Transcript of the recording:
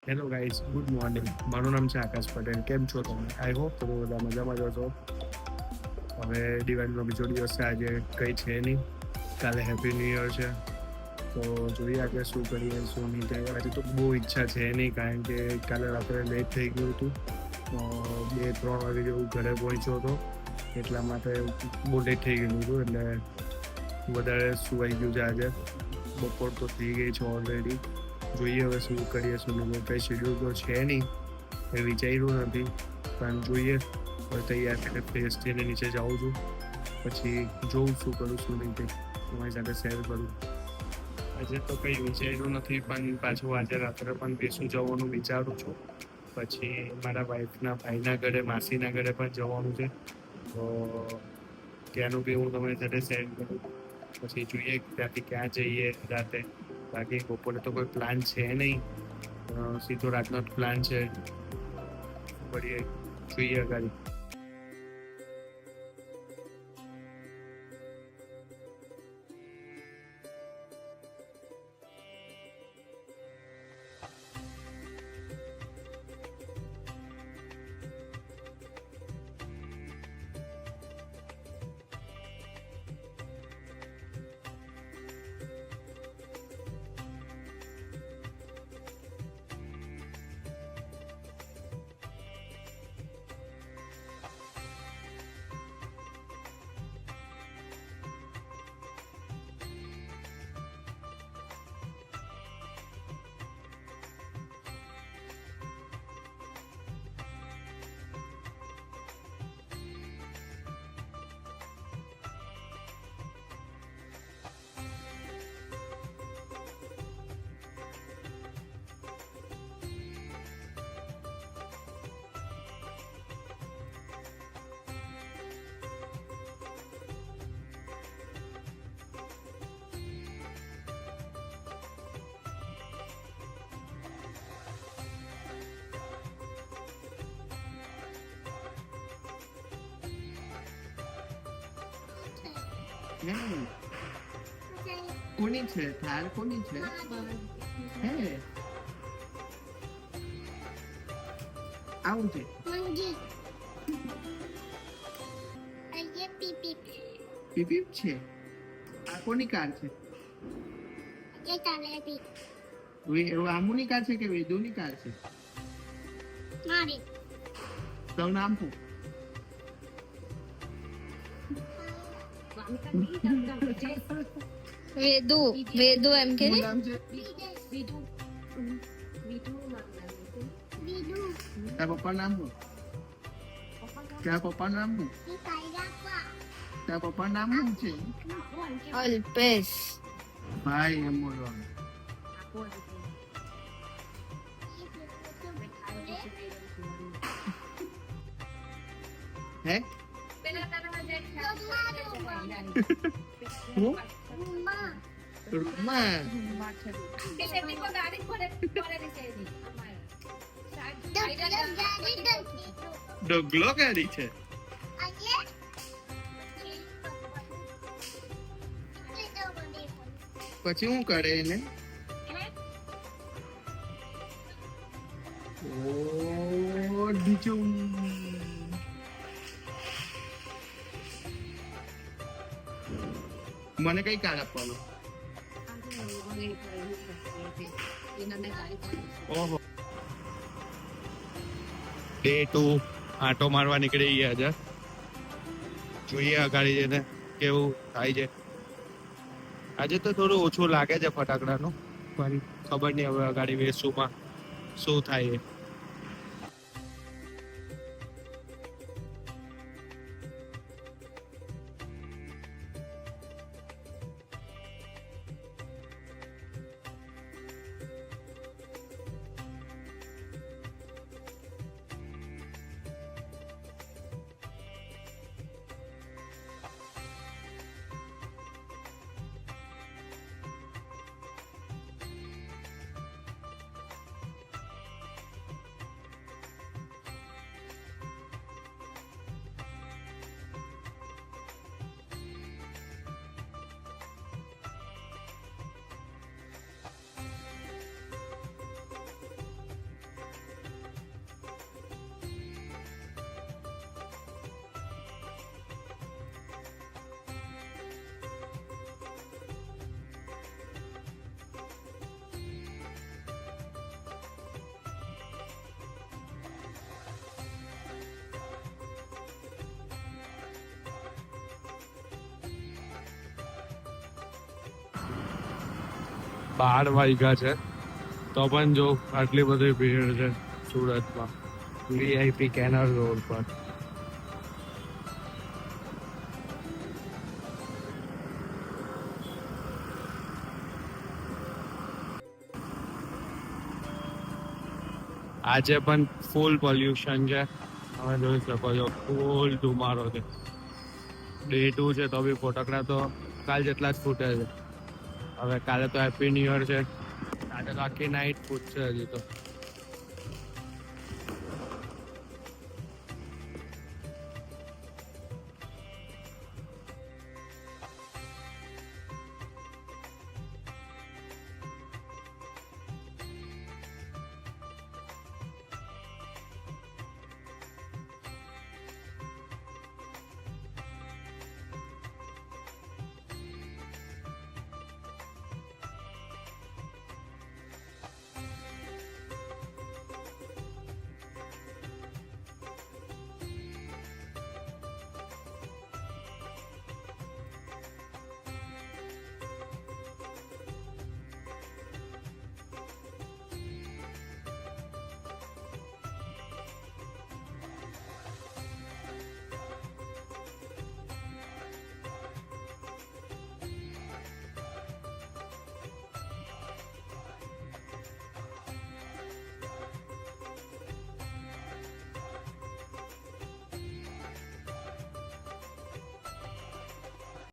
Hello guys, good morning. મારું નામ છે આકાશ પટેલ. કેમ છો તમે? આઈ હોપ તમે બધા મજામાં જ હશો. હવે દિવાળીનો બીજો દિવસ છે. આજે કંઈ છે નહીં. કાલે હેપી ન્યૂ યર છે. તો જોઈએ આજે શું કરીએ શું નહીં. આજે તો બહુ ઈચ્છા છે નહીં, કારણ કે કાલે રાત્રે લેટ થઈ ગયું હતું. 2-3 વાગે જેવું ઘરે પહોંચ્યો હતો, એટલા માટે બહુ લેટ થઈ ગયું હતું. એટલે વધારે સુવાઈ ગયું છે આજે. બપોર તો થઈ ગઈ છે ઓલરેડી. જોઈએ હવે શું કરીએ શું નહીં. કંઈ શેડ્યુલ તો છે નહીં, એ વિચાર્યું નથી, પણ જોઈએ. હવે તૈયાર થઈને ફ્રેશ થઈને નીચે જાઉં છું, પછી જોઉં શું કરું શું નહીં. કંઈક તમારી સાથે શેર કરું. આજે તો કંઈ વિચાર્યું નથી, પણ પાછું આજે રાત્રે પણ બેસું જવાનું વિચારું છું. પછી મારા વાઈફના ભાઈના ઘરે, માસીના ઘરે પણ જવાનું છે. તો ત્યાંનું બી હું તમારી સાથે શેર કરું. પછી જોઈએ ત્યાંથી ક્યાં જઈએ રાતે. બાકી બપોરે તો કોઈ પ્લાન છે નહીં, સીધો રાતનો જ પ્લાન છે. કરીએ જોઈએ ગાડી. કોની છે થાર? કોની છે? હે આવું છે પીપીપ છે. આ કોની કાર છે? આમુની કાર છે કે વેદુની કાર છે? તારું નામ શું? વેદુ વેદુ એમ કે શું નામ છે? તારા પપ્પાનું નામ શું? તારા પપ્પાનું નામ શું? તારા પપ્પાનું નામ શું છે? અલ્પેશ. ભાઈ એમ બોલો. હે હું રૂમમાં ડગલો ગાડી છે. પછી હું કરે એને? ઓ ડીચું. મને કઈ કાર આપવાનો? ઓહો. ડે 2 આંટો મારવા નીકળી ગયા છે. જોઈએ અગાડી જઈને કેવું થાય છે. આજે તો થોડું ઓછું લાગે છે ફટાકડાનું, પણ ખબર નહીં હવે અગાડી વેસુમાં શું થાય. 12 વાગ્યા છે તો પણ જો આટલી બધી ભીડ છે સુરતમાં વીઆઈપી કેનાલ રોડ પર. આજે પણ ફૂલ પોલ્યુશન છે, તમે જોઈ શકો છો ફૂલ ધુમાડો છે. ડે 2 છે તો બી ફોટોગ્રાફ તો કાલ જેટલા જ ફૂટે છે. હવે કાલે તો હેપી ન્યુ યર છે, આજે તો આખી નાઇટ ફૂટશે હજી તો.